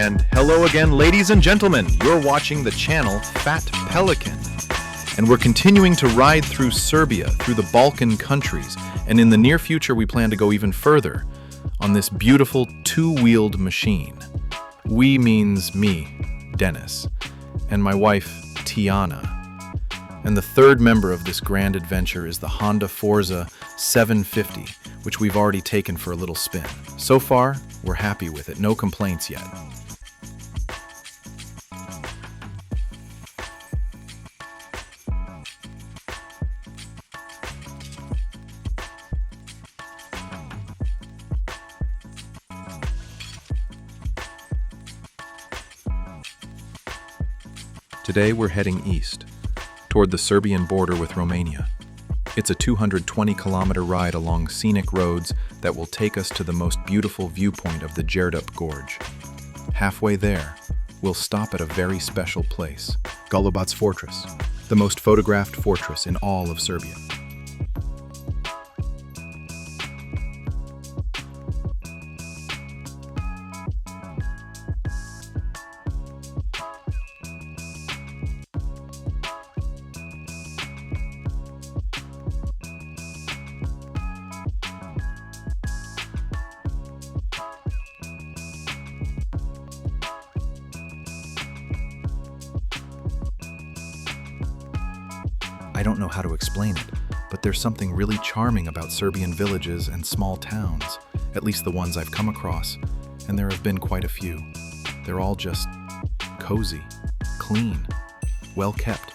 And hello again, ladies and gentlemen. You're watching the channel Fat Pelican. And we're continuing to ride through Serbia, through the Balkan countries. And in the near future, we plan to go even further on this beautiful two-wheeled machine. We means me, Dennis, and my wife, Tiana. And the third member of this grand adventure is the Honda Forza 750, which we've already taken for a little spin. So far, we're happy with it. No complaints yet. Today we're heading east, toward the Serbian border with Romania. It's a 220-kilometer ride along scenic roads that will take us to the most beautiful viewpoint of the Djerdap Gorge. Halfway there, we'll stop at a very special place, Golubac Fortress, the most photographed fortress in all of Serbia. I don't know how to explain it, but there's something really charming about Serbian villages and small towns, at least the ones I've come across, and there have been quite a few. They're all just cozy, clean, well kept,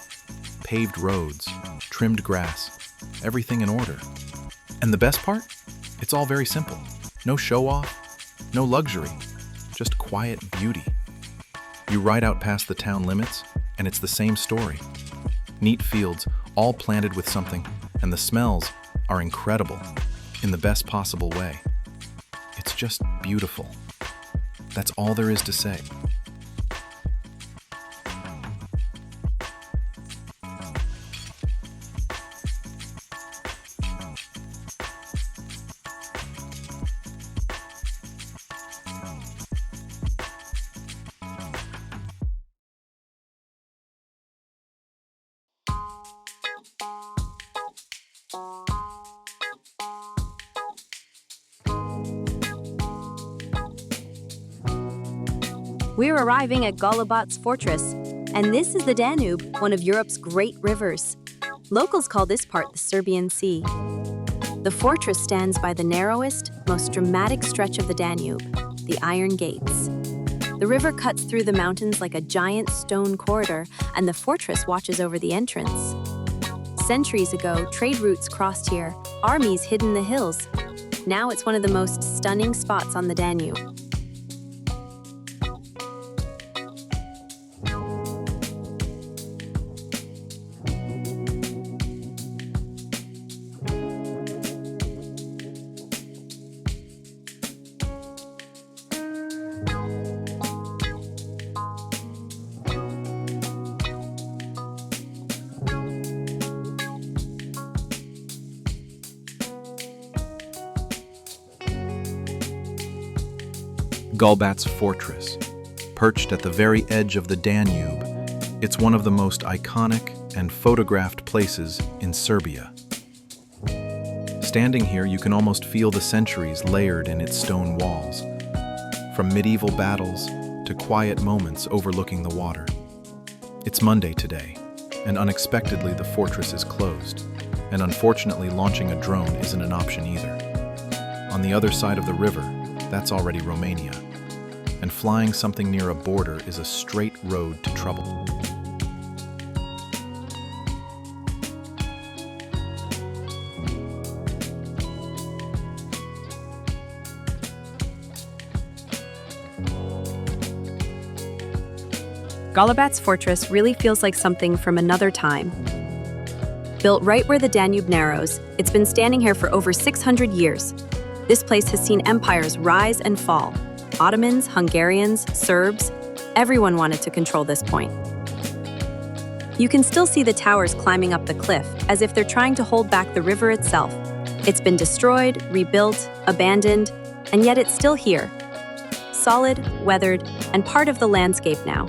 paved roads, trimmed grass, everything in order. And the best part? It's all very simple. No show-off, no luxury, just quiet beauty. You ride out past the town limits, and it's the same story. Neat fields, all planted with something, and the smells are incredible, in the best possible way. It's just beautiful. That's all there is to say. We're arriving at Golubac Fortress, and this is the Danube, one of Europe's great rivers. Locals call this part the Serbian Sea. The fortress stands by the narrowest, most dramatic stretch of the Danube, the Iron Gates. The river cuts through the mountains like a giant stone corridor, and the fortress watches over the entrance. Centuries ago, trade routes crossed here, armies hid in the hills. Now it's one of the most stunning spots on the Danube. Golubac Fortress, perched at the very edge of the Danube, it's one of the most iconic and photographed places in Serbia. Standing here, you can almost feel the centuries layered in its stone walls, from medieval battles to quiet moments overlooking the water. It's Monday today, and unexpectedly the fortress is closed, and unfortunately launching a drone isn't an option either. On the other side of the river, that's already Romania, and flying something near a border is a straight road to trouble. Golubac Fortress really feels like something from another time. Built right where the Danube narrows, it's been standing here for over 600 years. This place has seen empires rise and fall. Ottomans, Hungarians, Serbs, everyone wanted to control this point. You can still see the towers climbing up the cliff, as if they're trying to hold back the river itself. It's been destroyed, rebuilt, abandoned, and yet it's still here. Solid, weathered, and part of the landscape now.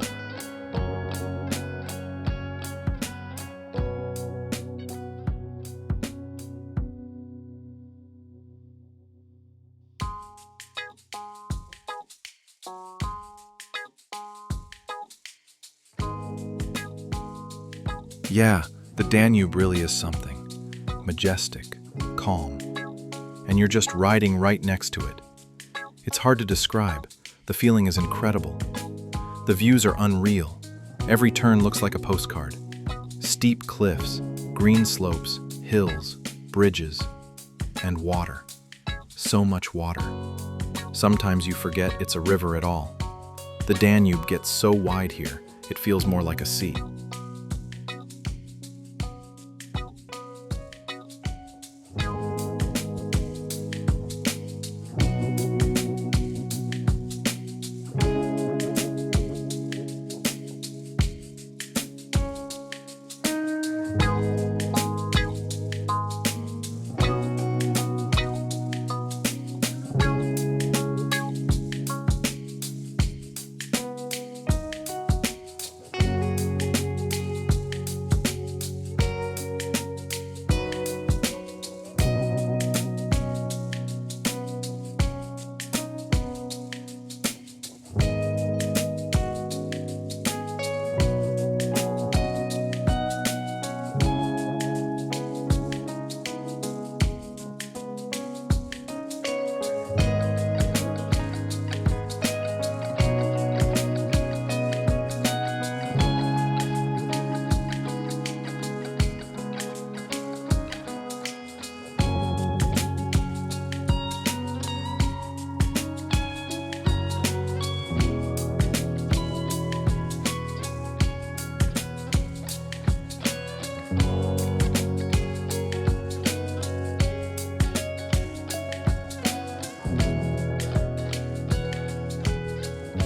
Yeah, the Danube really is something. Majestic, calm, and you're just riding right next to it. It's hard to describe. The feeling is incredible. The views are unreal. Every turn looks like a postcard. Steep cliffs, green slopes, hills, bridges, and water. So much water. Sometimes you forget it's a river at all. The Danube gets so wide here, it feels more like a sea.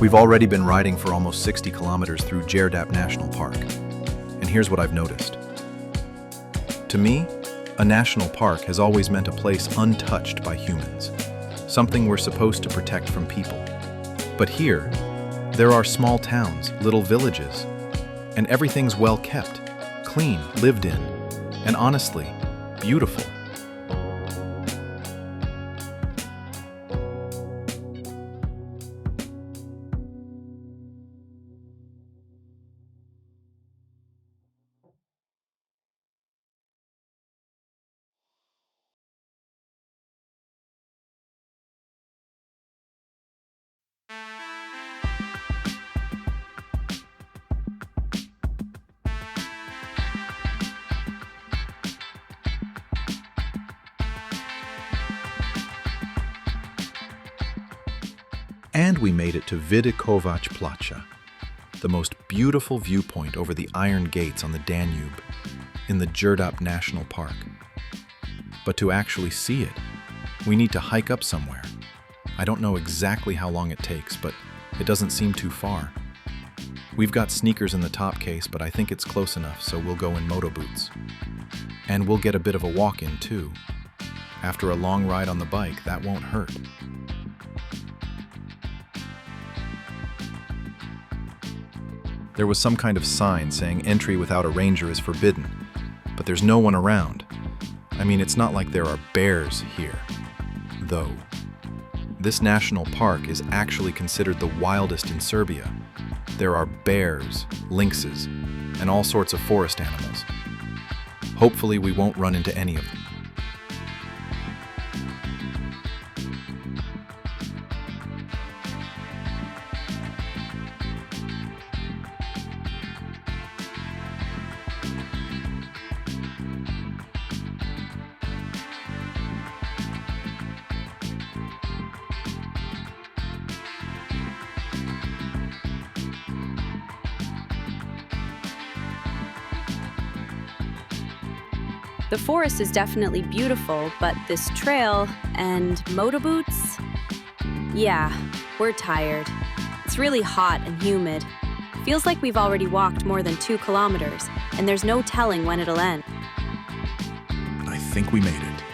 We've already been riding for almost 60 kilometers through Djerdap National Park. And here's what I've noticed. To me, a national park has always meant a place untouched by humans, something we're supposed to protect from people. But here, there are small towns, little villages, and everything's well kept, clean, lived in, and honestly, beautiful. And we made it to Viewpoints Plaza, the most beautiful viewpoint over the Iron Gates on the Danube in the Djerdap National Park. But to actually see it, we need to hike up somewhere. I don't know exactly how long it takes, but it doesn't seem too far. We've got sneakers in the top case, but I think it's close enough, so we'll go in Moto boots. And we'll get a bit of a walk in too. After a long ride on the bike, that won't hurt. There was some kind of sign saying entry without a ranger is forbidden, but there's no one around. I mean, it's not like there are bears here, though. This national park is actually considered the wildest in Serbia. There are bears, lynxes, and all sorts of forest animals. Hopefully we won't run into any of them. The forest is definitely beautiful, but this trail and moto boots? Yeah, we're tired. It's really hot and humid. Feels like we've already walked more than 2 kilometers, and there's no telling when it'll end. I think we made it.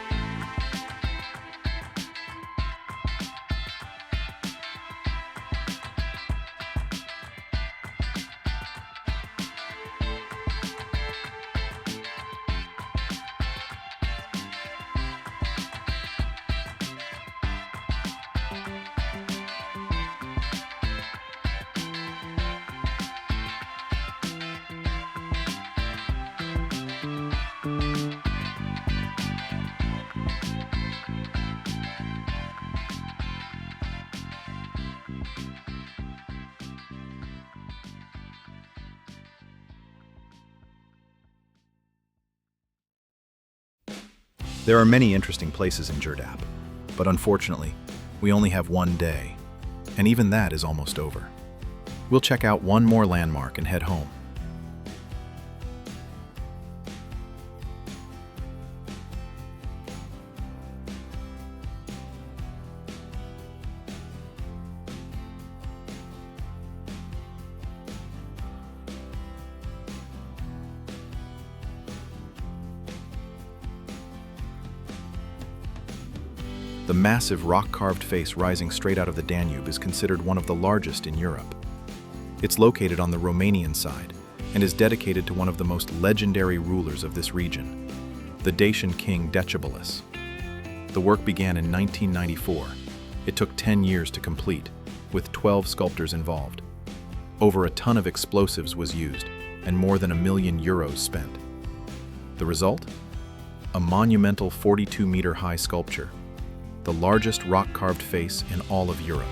There are many interesting places in Djerdap, but unfortunately, we only have one day, and even that is almost over. We'll check out one more landmark and head home. The massive rock-carved face rising straight out of the Danube is considered one of the largest in Europe. It's located on the Romanian side and is dedicated to one of the most legendary rulers of this region, the Dacian king Decebalus. The work began in 1994. It took 10 years to complete, with 12 sculptors involved. Over a ton of explosives was used, and more than €1 million spent. The result? A monumental 42-meter-high sculpture, the largest rock-carved face in all of Europe.